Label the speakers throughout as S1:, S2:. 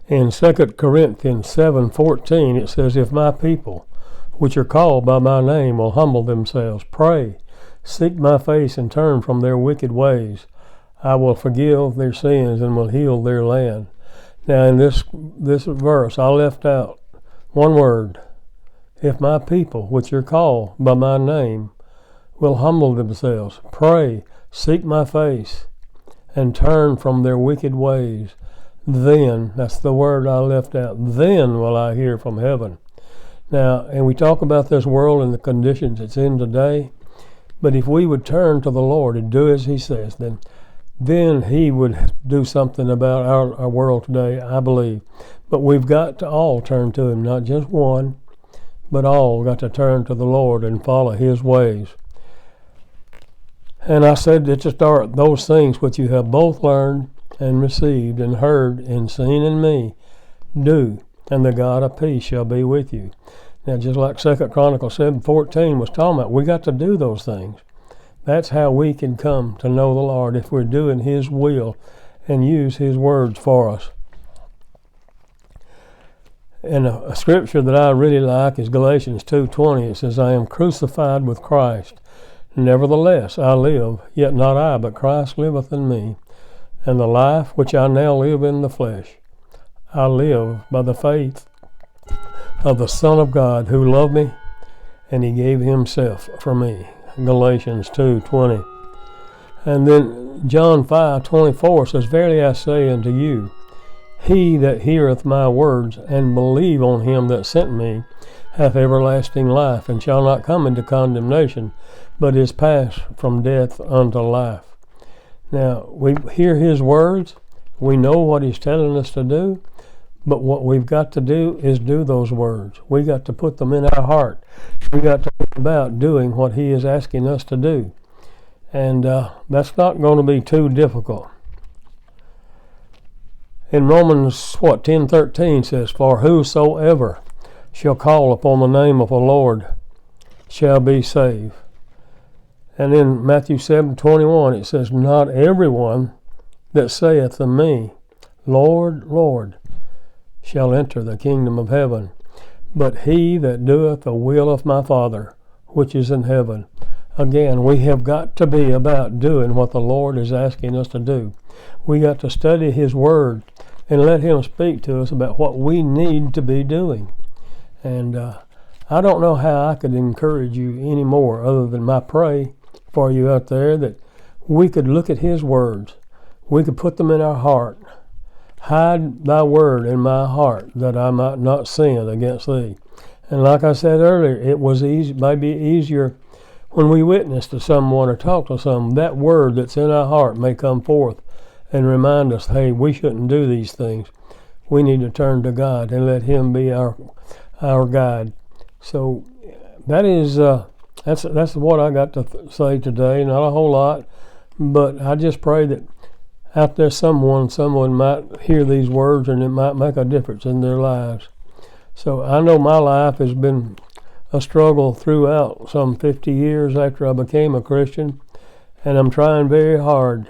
S1: In 2 Corinthians 7:14, it says, "If my people, which are called by my name, will humble themselves, pray, seek my face, and turn from their wicked ways, I will forgive their sins and will heal their land." Now in this verse, I left out one word. If my people, which are called by my name, will humble themselves, pray, seek my face, and turn from their wicked ways, then, that's the word I left out, then will I hear from heaven. Now, and we talk about this world and the conditions it's in today, but if we would turn to the Lord and do as he says, then he would do something about our world today, I believe. But we've got to all turn to him, not just one, but all got to turn to the Lord and follow his ways. And I said that to start, those things which you have both learned and received and heard and seen in me, do, and the God of peace shall be with you. Now, just like 2 Chronicles 7:14 was talking about, we got to do those things. That's how we can come to know the Lord, if we're doing his will and use his words for us. And a scripture that I really like is Galatians 2:20. It says, "I am crucified with Christ. Nevertheless I live, yet not I, but Christ liveth in me. And the life which I now live in the flesh, I live by the faith of the Son of God, who loved me, and he gave himself for me." Galatians 2:20. And then John 5:24 says, "Verily I say unto you, he that heareth my words, and believe on him that sent me, hath everlasting life, and shall not come into condemnation, but is passed from death unto life." Now, we hear his words, we know what he's telling us to do, but what we've got to do is do those words. We got to put them in our heart. We got to think about doing what he is asking us to do. And that's not going to be too difficult. In Romans 10:13 says, "For whosoever shall call upon the name of the Lord shall be saved." And in Matthew 7:21 it says, "Not everyone that saith to me, Lord, Lord, shall enter the kingdom of heaven, but he that doeth the will of my Father which is in heaven." Again, we have got to be about doing what the Lord is asking us to do. We got to study his word and let him speak to us about what we need to be doing. And I don't know how I could encourage you any more other than I pray for you out there that we could look at his words. We could put them in our heart. "Hide thy word in my heart, that I might not sin against thee." And like I said earlier, it was maybe easier when we witness to someone or talk to someone. That word that's in our heart may come forth and remind us, hey, we shouldn't do these things. We need to turn to God and let him be our guide. So that is that's what I got to say today. Not a whole lot, but I just pray that out there someone might hear these words and it might make a difference in their lives. So I know my life has been a struggle throughout some 50 years after I became a Christian, and I'm trying very hard.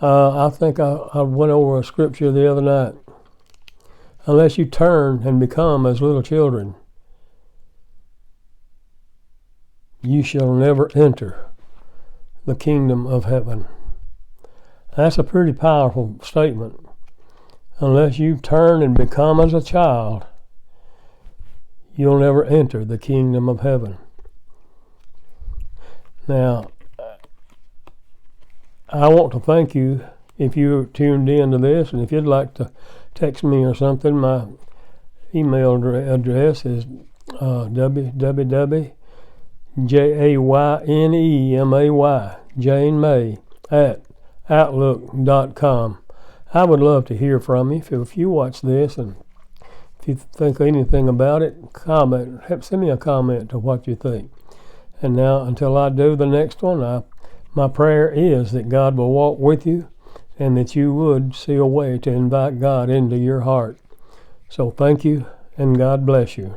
S1: I think I went over a scripture the other night. Unless you turn and become as little children, you shall never enter the kingdom of heaven. That's a pretty powerful statement. Unless you turn and become as a child, you'll never enter the kingdom of heaven. Now, I want to thank you if you tuned in to this, and if you'd like to text me or something, my email address is janemay@outlook.com. I would love to hear from you. If you watch this and if you think anything about it, comment. Send me a comment to what you think. And now, until I do the next one, my prayer is that God will walk with you and that you would see a way to invite God into your heart. So thank you, and God bless you.